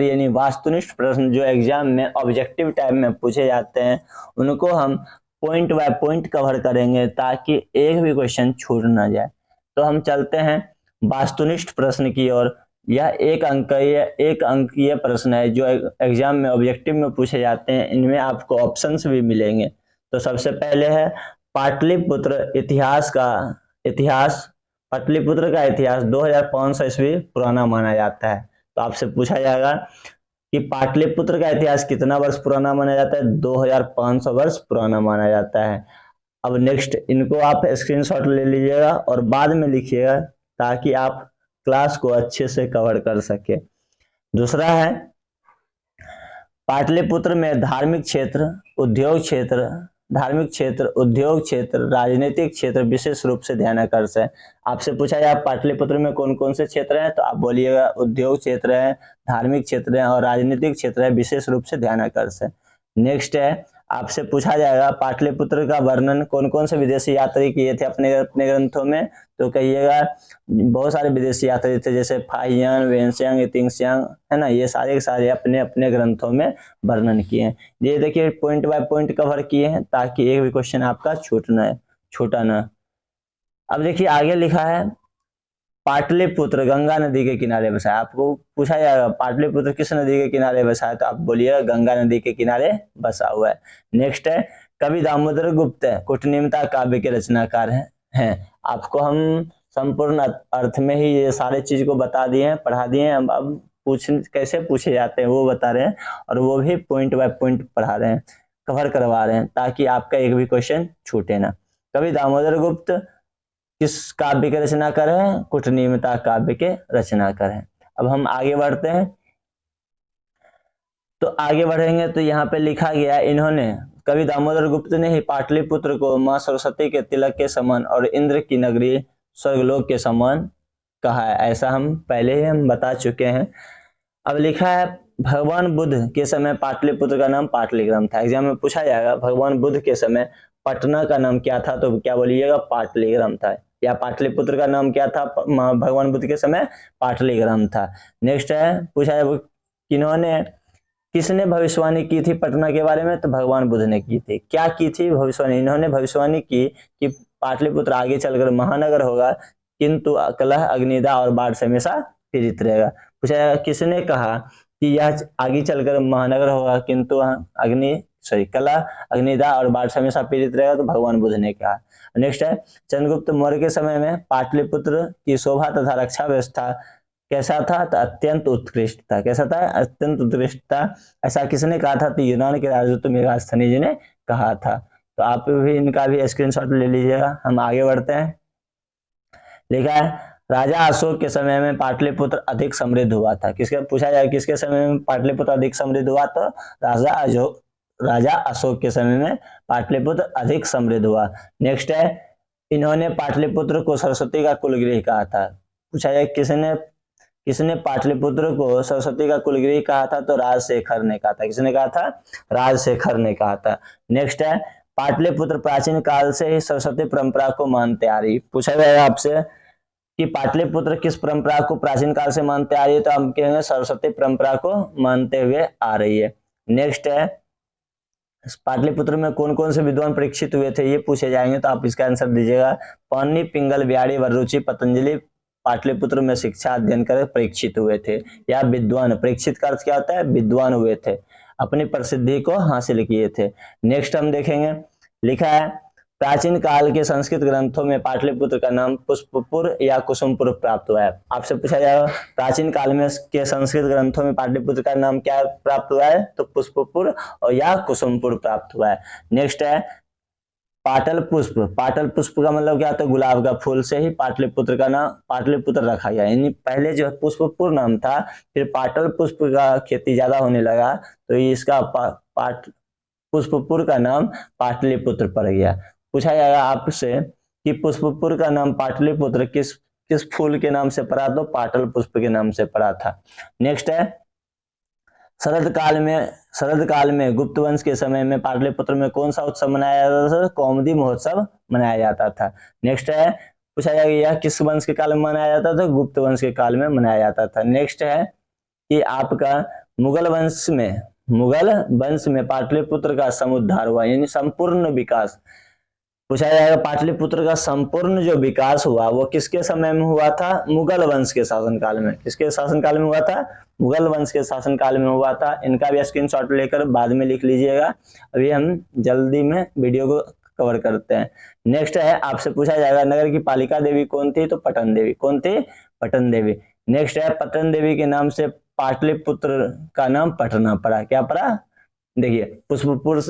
यानी वास्तुनिष्ठ प्रश्न, जो एग्जाम में ऑब्जेक्टिव टाइप में पूछे जाते हैं, उनको हम पॉइंट बाय पॉइंट कवर करेंगे ताकि एक भी क्वेश्चन छूट ना जाए। तो हम चलते हैं वास्तुनिष्ठ प्रश्न की ओर। यह एक अंकीय प्रश्न है जो एग्जाम में ऑब्जेक्टिव में पूछे जाते हैं। इनमें आपको ऑप्शंस भी मिलेंगे। तो सबसे पहले है पाटलिपुत्र पाटलिपुत्र का इतिहास 2500 ईस्वी पुराना माना जाता है। तो आपसे पूछा जाएगा कि पाटलिपुत्र का इतिहास कितना वर्ष पुराना माना जाता है? 2500 वर्ष पुराना माना जाता है। अब नेक्स्ट, इनको आप स्क्रीनशॉट ले लीजिएगा और बाद में लिखिएगा ताकि आप क्लास को अच्छे से कवर कर सके। दूसरा है पाटलिपुत्र में धार्मिक क्षेत्र, उद्योग क्षेत्र, राजनीतिक क्षेत्र विशेष रूप से ध्यानाकर्षण है। आपसे पूछा जाए पाटलिपुत्र में कौन कौन से क्षेत्र हैं, तो आप बोलिएगा उद्योग क्षेत्र है, धार्मिक क्षेत्र है और राजनीतिक क्षेत्र है विशेष रूप से ध्यानाकर्षण। नेक्स्ट है, आपसे पूछा जाएगा पाटलिपुत्र का वर्णन कौन कौन से विदेशी यात्री किए थे अपने ग्रंथों में, तो कहिएगा बहुत सारे विदेशी यात्री थे, जैसे फाहियान, वेनसियांग, इतिंगसियांग, है ना, ये सारे के सारे अपने अपने ग्रंथों में वर्णन किए हैं। ये देखिए पॉइंट बाय पॉइंट कवर किए हैं ताकि एक भी क्वेश्चन आपका छूटा ना। अब देखिए आगे लिखा है पाटलिपुत्र गंगा नदी के किनारे बसा है। आपको पूछा जाएगा पाटलिपुत्र किस नदी के किनारे बसा है, तो आप बोलिएगा गंगा नदी के किनारे बसा हुआ है। नेक्स्ट है कवि दामोदर गुप्त कूटनीमता काव्य के रचनाकार हैं। आपको हम संपूर्ण अर्थ में ही ये सारे चीज को बता दिए हैं, पढ़ा दिए हैं। अब कैसे पूछे जाते हैं वो बता रहे हैं और वो भी पॉइंट बाय पॉइंट पढ़ा रहे हैं, कवर करवा रहे हैं ताकि आपका एक भी क्वेश्चन छूटे ना। कवि दामोदर गुप्त किस काव्य के रचनाकार हैं? कूटनीमता काव्य के रचनाकार हैं। अब हम आगे बढ़ते हैं, तो आगे बढ़ेंगे तो यहाँ पे लिखा गया, इन्होंने कवि दामोदर गुप्त ने ही पाटलिपुत्र को माँ सरस्वती के तिलक के समान और इंद्र की नगरी स्वर्गलोक के समान कहा है, ऐसा हम पहले ही हम बता चुके हैं। अब लिखा है भगवान बुद्ध के समय पाटलिपुत्र का नाम पाटलिग्राम था। एग्जाम में पूछा जाएगा भगवान बुद्ध के समय पटना का नाम क्या था, तो क्या बोलिएगा, पाटलिग्राम था। या पाटलिपुत्र का नाम क्या था भगवान बुद्ध के समय, पाटलिग्राम था। नेक्स्ट है, पूछा है किन्होंने, किसने भविष्यवाणी की थी पटना के बारे में, तो भगवान बुद्ध ने की थी। क्या की थी भविष्यवाणी, इन्होंने भविष्यवाणी की कि पाटलिपुत्र आगे चलकर महानगर होगा, किंतु कलह अग्निदाह और बाढ़ से हमेशा पीड़ित रहेगा। पूछा जाएगा किसने कहा कि यह आगे चलकर महानगर होगा किंतु कलह अग्निदाह और बाढ़ से हमेशा पीड़ित रहेगा, तो भगवान बुद्ध ने कहा। नेक्स्ट है, चंद्रगुप्त मौर्य के समय में पाटलिपुत्र की शोभा तथा रक्षा व्यवस्था कैसा था, तो अत्यंत उत्कृष्ट था। कैसा था, अत्यंत उत्कृष्ट था। ऐसा किसने कहा था, तो यूनान के राजदूत मेगास्थनीज जी ने कहा था। तो आप भी इनका भी स्क्रीनशॉट ले लीजिएगा। हम आगे बढ़ते हैं। लिखा है राजा अशोक के समय में पाटलिपुत्र अधिक समृद्ध हुआ था। किसके, पूछा जाए किसके समय में पाटलिपुत्र अधिक समृद्ध हुआ, तो राजा अशोक के समय में पाटलिपुत्र अधिक समृद्ध हुआ। नेक्स्ट है, इन्होंने पाटलिपुत्र को सरस्वती का कुलगृह कहा था। पूछा जाए किसने पाटलिपुत्र को सरस्वती का कुलगृह कहा था, तो राजशेखर ने कहा था। किसने कहा था, राजशेखर ने कहा था। नेक्स्ट है, पाटलिपुत्र प्राचीन काल से ही सरस्वती परंपरा को मानते आ रही। पूछा जाएगा आपसे कि पाटलिपुत्र किस परंपरा को प्राचीन काल से मानते आ रही है, तो हम कहेंगे सरस्वती परंपरा को मानते हुए आ रही है। नेक्स्ट है, पाटलिपुत्र में कौन कौन से विद्वान परीक्षित हुए थे, ये पूछे जाएंगे, तो आप इसका आंसर दीजिएगा। पाणिनि, पिंगल, बिहारी, वररुचि, पतंजलि पाटलिपुत्र में शिक्षा अध्ययन कर परीक्षित हुए थे। या विद्वान, परीक्षित का अर्थ क्या होता है, विद्वान हुए थे, अपनी प्रसिद्धि को हासिल किए थे। नेक्स्ट हम देखेंगे, लिखा है प्राचीन काल के संस्कृत ग्रंथों में पाटलिपुत्र का नाम पुष्पपुर या कुसुमपुर प्राप्त हुआ है। आपसे पूछा जाएगा प्राचीन काल में के संस्कृत ग्रंथों में पाटलिपुत्र का नाम क्या प्राप्त हुआ है, तो पुष्पपुर और या कुसुमपुर प्राप्त हुआ है। नेक्स्ट है पाटल पुष्प। पाटल पुष्प का मतलब क्या होता है, गुलाब का फूल से ही पाटलिपुत्र का नाम पाटलिपुत्र रखा गया। यानी पहले जो पुष्पपुर नाम था, फिर पाटल पुष्प का खेती ज्यादा होने लगा, तो इसका पुष्पपुर का नाम पाटलिपुत्र पड़ गया। पूछा जाएगा आपसे कि पुष्पपुर का नाम पाटलिपुत्र किस किस फूल के नाम से पड़ा, तो पाटल पुष्प के नाम से पड़ा था। नेक्स्ट है, शरद काल में गुप्त वंश के समय में पाटलिपुत्र में कौन सा उत्सव मनाया जाता था, कौमुदी महोत्सव मनाया जाता था। नेक्स्ट है, पूछा जाएगा यह किस वंश के काल में मनाया जाता था, गुप्त वंश के काल में मनाया जाता था। नेक्स्ट है कि आपका मुगल वंश में पाटलिपुत्र का समुद्धार हुआ, यानी संपूर्ण विकास। पूछा जाएगा पाटलिपुत्र का संपूर्ण जो विकास हुआ वो किसके समय में हुआ था, मुगल वंश के शासनकाल में। किसके शासनकाल में हुआ था, मुगल वंश के शासनकाल में हुआ था। इनका भी स्क्रीनशॉट लेकर बाद में लिख लीजिएगा, अभी हम जल्दी में वीडियो को कवर करते हैं। नेक्स्ट है, आपसे पूछा जाएगा नगर की पालिका देवी कौन थी, तो पटन देवी। कौन थी, पटन देवी। नेक्स्ट है, पटन देवी के नाम से पाटलिपुत्र का नाम पटना पड़ा। क्या पड़ा, देखिए पुष्पपुर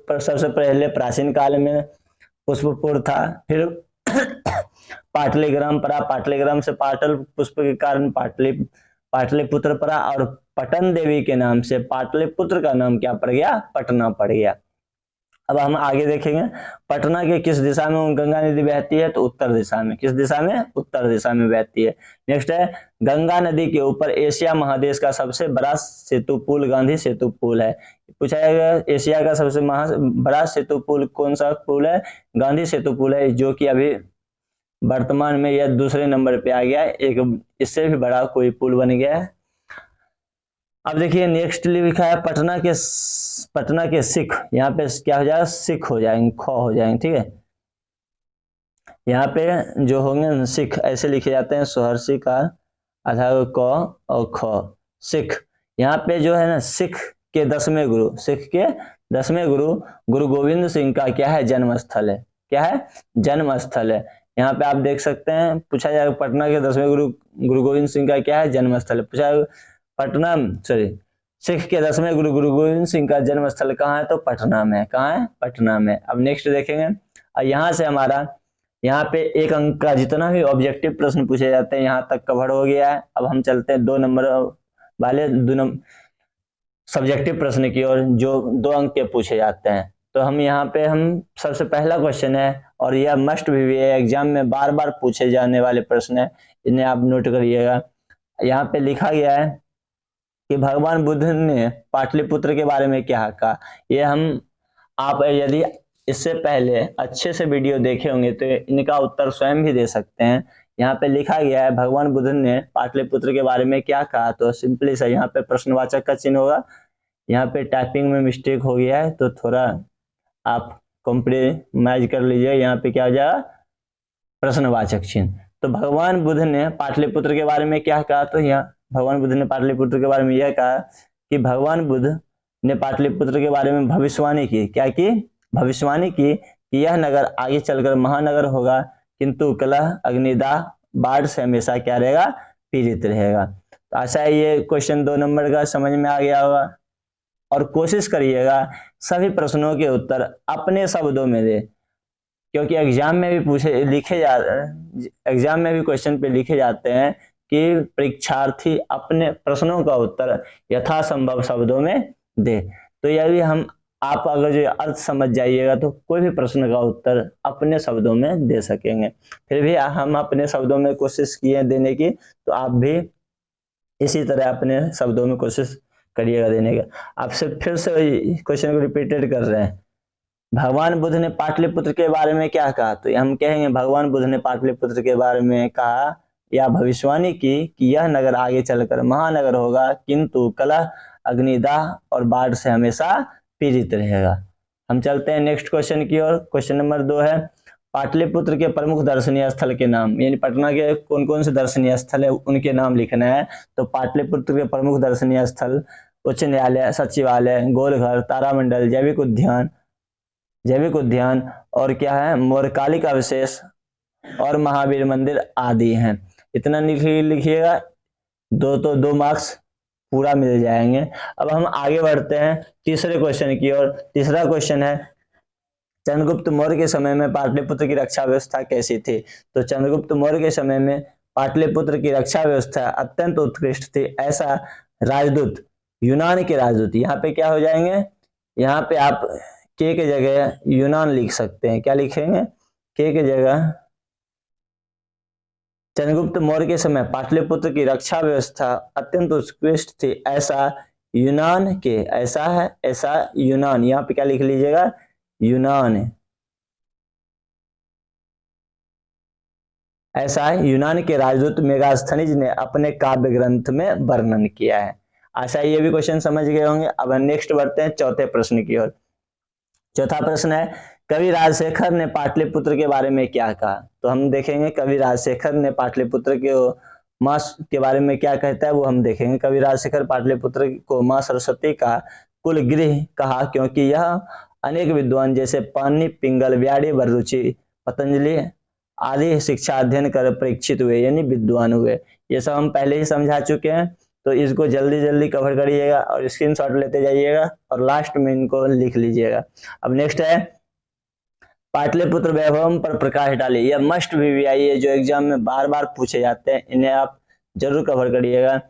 पर सबसे पहले प्राचीन काल में पुष्पपुर था, फिर पाटलिग्राम पड़ा, पाटलिग्राम से पाटल पुष्प के कारण पाटलिपुत्र पड़ा, और पटन देवी के नाम से पाटलिपुत्र का नाम क्या पड़ गया, पटना पड़ गया। अब हम आगे देखेंगे, पटना के किस दिशा में गंगा नदी बहती है, तो उत्तर दिशा में। किस दिशा में, उत्तर दिशा में बहती है। नेक्स्ट है, गंगा नदी के ऊपर एशिया महादेश का सबसे बड़ा सेतु पुल गांधी सेतु पुल है। पूछा जाएगा एशिया का सबसे बड़ा सेतु पुल कौन सा पुल है, गांधी सेतु पुल है, जो कि अभी वर्तमान में यह दूसरे नंबर पे आ गया है, एक इससे भी बड़ा कोई पुल बन गया है। अब देखिए नेक्स्ट लिखा है पटना के सिख, यहाँ पे क्या हो जाएगा, सिख हो जाएंगे, ख हो जाएंगे, ठीक है। यहाँ पे जो होंगे सिख ऐसे लिखे जाते हैं, सोहर्षि का आधा क और ख, सिख। यहाँ पे जो है ना सिख के 10वें गुरु गुरु गोविंद सिंह का क्या है, जन्म स्थल है। क्या है, जन्म स्थल है। यहाँ पे आप देख सकते हैं, पूछा जाएगा पटना के 10वें गुरु गोविंद सिंह का क्या है, जन्म स्थल है। पूछा सिख के 10वें गुरु गोविंद सिंह का जन्म स्थल कहाँ है, तो पटना में। कहाँ है, पटना में। अब नेक्स्ट देखेंगे, और यहाँ से हमारा यहाँ पे 1 अंक का जितना भी ऑब्जेक्टिव प्रश्न पूछे जाते हैं यहाँ तक कवर हो गया है। अब हम चलते हैं 2 नंबर वाले सब्जेक्टिव प्रश्न की ओर, जो 2 अंक के पूछे जाते हैं। तो हम यहाँ पे सबसे पहला क्वेश्चन है, और यह मस्ट भी है, एग्जाम में बार बार पूछे जाने वाले प्रश्न है, इन्हें आप नोट करिएगा। यहाँ पे लिखा गया है कि भगवान बुद्ध ने पाटलिपुत्र के बारे में क्या कहा। ये आप यदि इससे पहले अच्छे से वीडियो देखे होंगे तो इनका उत्तर स्वयं भी दे सकते हैं। यहाँ पे लिखा गया है भगवान बुद्ध ने पाटलिपुत्र के बारे में क्या कहा, तो सिंपली सा यहाँ पे प्रश्नवाचक का चिन्ह होगा। यहाँ पे टाइपिंग में मिस्टेक हो गया है तो थोड़ा आप कॉम्प्रोमाइज कर लीजिए। यहाँ पे क्या हो जाएगा, प्रश्नवाचक चिन्ह। तो भगवान बुद्ध ने पाटलिपुत्र के बारे में क्या कहा, तो यहाँ भगवान बुद्ध ने पाटलिपुत्र के बारे में यह कहा कि भगवान बुद्ध ने पाटलिपुत्र के बारे में भविष्यवाणी की। क्या की? भविष्यवाणी की कि यह नगर आगे चलकर महानगर होगा, किंतु कलह अग्निदाह बाढ़ से हमेशा क्या रहेगा, पीड़ित रहेगा। तो आशा है ये क्वेश्चन 2 नंबर का समझ में आ गया होगा। और कोशिश करिएगा सभी प्रश्नों के उत्तर अपने शब्दों में दे, क्योंकि एग्जाम में भी एग्जाम में भी क्वेश्चन पे लिखे जाते हैं कि परीक्षार्थी अपने प्रश्नों का उत्तर यथासंभव शब्दों में दे। तो यदि आप अगर जो अर्थ समझ जाइएगा तो कोई भी प्रश्न का उत्तर अपने शब्दों में दे सकेंगे। फिर भी हम अपने शब्दों में कोशिश किए देने की, तो आप भी इसी तरह अपने शब्दों में कोशिश करिएगा देने का। आपसे फिर से क्वेश्चन को रिपीटेड कर रहे हैं, भगवान बुद्ध ने पाटलिपुत्र के बारे में क्या कहा। तो हम कहेंगे भगवान बुद्ध ने पाटलिपुत्र के बारे में कहा या भविष्यवाणी की कि यह नगर आगे चलकर महानगर होगा, किंतु कलह अग्निदाह और बाढ़ से हमेशा पीड़ित रहेगा। हम चलते हैं नेक्स्ट क्वेश्चन की ओर। क्वेश्चन नंबर 2 है, पाटलिपुत्र के प्रमुख दर्शनीय स्थल के नाम, यानी पटना के कौन कौन से दर्शनीय स्थल है उनके नाम लिखना है। तो पाटलिपुत्र के प्रमुख दर्शनीय स्थल उच्च न्यायालय, सचिवालय, गोलघर, तारामंडल, जैविक उद्यान और क्या है, मोरकालिक अवशेष और महावीर मंदिर आदि हैं। इतना लिखिएगा, 2 मार्क्स पूरा मिल जाएंगे। अब हम आगे बढ़ते हैं तीसरे क्वेश्चन की ओर। तीसरा क्वेश्चन है, चंद्रगुप्त मौर्य के समय में पाटलिपुत्र की रक्षा व्यवस्था कैसी थी। तो चंद्रगुप्त मौर्य के समय में पाटलिपुत्र की रक्षा व्यवस्था अत्यंत उत्कृष्ट थी, ऐसा राजदूत, यूनान के राजदूत, यहाँ पे क्या हो जाएंगे, यहाँ पे आप के जगह यूनान लिख सकते हैं। क्या लिखेंगे, के जगह। चंद्रगुप्त मौर्य के समय पाटलिपुत्र की रक्षा व्यवस्था अत्यंत उत्कृष्ट थी, ऐसा यूनान के, ऐसा यूनान, यहाँ पे क्या लिख लीजिएगा, यूनान, ऐसा यूनान के राजदूत मेगास्थनीज ने अपने काव्य ग्रंथ में वर्णन किया है। आशा ये भी क्वेश्चन समझ गए होंगे। अब नेक्स्ट बढ़ते हैं चौथे प्रश्न की ओर। चौथा प्रश्न है, कवि राजशेखर ने पाटलिपुत्र के बारे में क्या कहा। तो हम देखेंगे कवि राजशेखर ने पाटलिपुत्र के माँ के बारे में क्या कहता है, वो हम देखेंगे। कवि राजशेखर पाटलिपुत्र को माँ सरस्वती का कुल गृह कहा, क्योंकि यह अनेक विद्वान जैसे पाणिनि, पिंगल, व्याड़ी, बररुचि, पतंजलि आदि शिक्षा अध्ययन कर परीक्षित हुए, यानी विद्वान हुए। ये सब हम पहले ही समझा चुके हैं, तो इसको जल्दी जल्दी कवर करिएगा और स्क्रीनशॉट लेते जाइएगा और लास्ट में इनको लिख लीजिएगा। अब नेक्स्ट है, पाटलिपुत्र वैभवम पर प्रकाश डालिए। यह मस्ट भी आई है, जो एग्जाम में बार बार पूछे जाते हैं, इन्हें आप जरूर कवर करिएगा।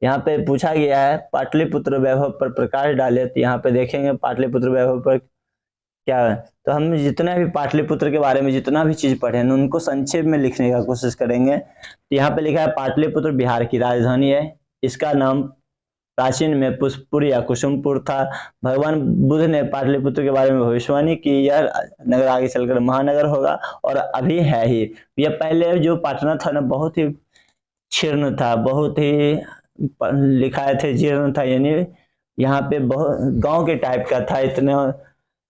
यहाँ पे पूछा गया है पाटलिपुत्र वैभव पर प्रकाश डाले, तो यहाँ पे देखेंगे पाटलिपुत्र वैभव पर क्या है। तो हम जितना भी पाटलिपुत्र के बारे में जितना भी चीज पढ़े हैं उनको संक्षेप में लिखने का कोशिश करेंगे। तो यहाँ पे लिखा है पाटलिपुत्र बिहार की राजधानी है, इसका नाम प्राचीन में पुष्पपुर या कुसुमपुर था। भगवान बुद्ध ने पाटलिपुत्र के बारे में भविष्यवाणी की, यह नगर आगे चलकर महानगर होगा, और अभी है ही। यह पहले जो पाटना था ना, बहुत ही जीर्ण था, बहुत ही लिखा थे जीर्ण था, यानी यहाँ पे बहुत गांव के टाइप का था, इतना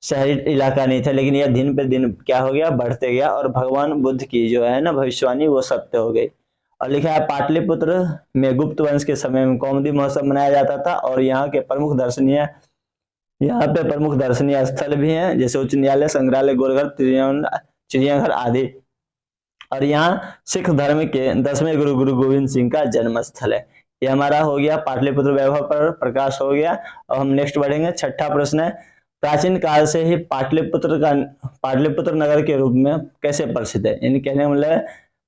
शहरी इलाका नहीं था। लेकिन यह दिन पे दिन क्या हो गया, बढ़ते गया, और भगवान बुद्ध की जो है ना भविष्यवाणी वो सत्य हो गई। और लिखा है पाटलिपुत्र में गुप्त वंश के समय में कौमुदी महोत्सव मनाया जाता था, और यहाँ पे प्रमुख दर्शनीय स्थल भी हैं, जैसे उच्च न्यायालय, संग्रहालय, गोलघर, चिड़ियाघर आदि। और यहाँ सिख धर्म के 10वें गुरु गोविंद सिंह का जन्म स्थल है। ये हमारा हो गया पाटलिपुत्र वैभव पर प्रकाश हो गया। अब हम नेक्स्ट बढ़ेंगे। छठा प्रश्न है, प्राचीन काल से ही पाटलिपुत्र नगर के रूप में कैसे प्रसिद्ध है। यानी कहने का मतलब है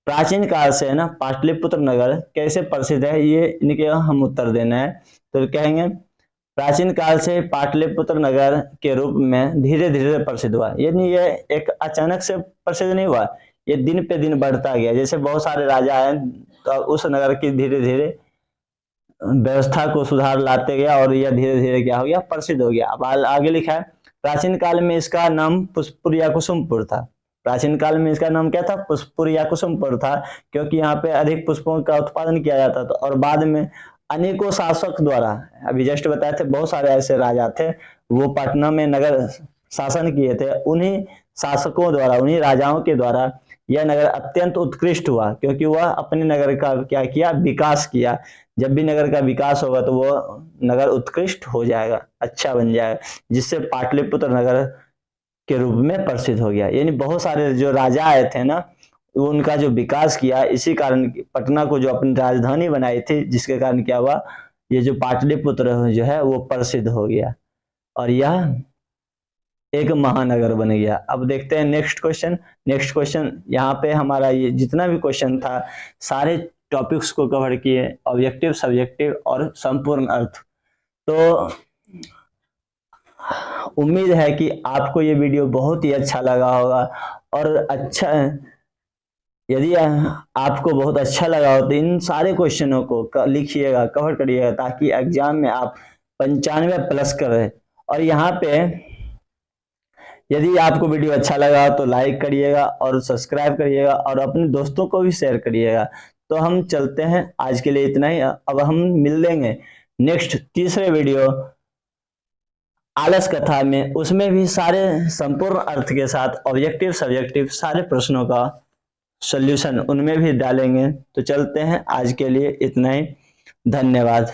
प्राचीन काल से है ना पाटलिपुत्र नगर कैसे प्रसिद्ध है, ये इनके हम उत्तर देना है। तो कहेंगे प्राचीन काल से पाटलिपुत्र नगर के रूप में धीरे धीरे प्रसिद्ध हुआ। यानी ये एक अचानक से प्रसिद्ध नहीं हुआ, ये दिन पे दिन बढ़ता गया। जैसे बहुत सारे राजा आए तो उस नगर की धीरे धीरे व्यवस्था को सुधार लाते गया और यह धीरे धीरे क्या हो गया, प्रसिद्ध हो गया। अब आगे लिखा है प्राचीन काल में इसका नाम पुष्पपुर या कुसुमपुर था। प्राचीन काल में इसका नाम क्या था, पुष्पपुर या कुसुमपुर था, क्योंकि यहाँ पे अधिक पुष्पों का उत्पादन किया जाता था। और बाद में अनेकों शासक द्वारा, अभी जस्ट बताए थे बहुत सारे ऐसे राजा थे वो पटना में नगर शासन किए थे, उन्हीं शासकों द्वारा, उन्हीं राजाओं के द्वारा यह नगर अत्यंत उत्कृष्ट हुआ, क्योंकि वह अपने नगर का क्या किया, विकास किया। जब भी नगर का विकास होगा तो वो नगर उत्कृष्ट हो जाएगा, अच्छा बन जाएगा, जिससे पाटलिपुत्र नगर के रूप में प्रसिद्ध हो गया। यानी बहुत सारे जो राजा आए थे ना, उनका जो विकास किया, इसी कारण पटना को जो अपनी राजधानी बनाई थी, जिसके कारण क्या हुआ, ये जो पाटलिपुत्र जो है वो प्रसिद्ध हो गया और यह एक महानगर बन गया। अब देखते हैं नेक्स्ट क्वेश्चन। नेक्स्ट क्वेश्चन यहाँ पे हमारा ये जितना भी क्वेश्चन था सारे टॉपिक्स को कवर किए, ऑब्जेक्टिव, सब्जेक्टिव और संपूर्ण अर्थ। तो उम्मीद है कि आपको ये वीडियो बहुत ही अच्छा लगा होगा। और अच्छा, यदि आपको बहुत अच्छा लगा हो तो इन सारे क्वेश्चनों को लिखिएगा, कवर करिएगा, ताकि एग्जाम में आप 95 प्लस करें। और यहाँ पे यदि आपको वीडियो अच्छा लगा तो लाइक करिएगा और सब्सक्राइब करिएगा और अपने दोस्तों को भी शेयर करिएगा। तो हम चलते हैं, आज के लिए इतना ही। अब हम मिल लेंगे नेक्स्ट तीसरे वीडियो आलस कथा में, उसमें भी सारे संपूर्ण अर्थ के साथ ऑब्जेक्टिव सब्जेक्टिव सारे प्रश्नों का सॉल्यूशन उनमें भी डालेंगे। तो चलते हैं, आज के लिए इतना ही, धन्यवाद।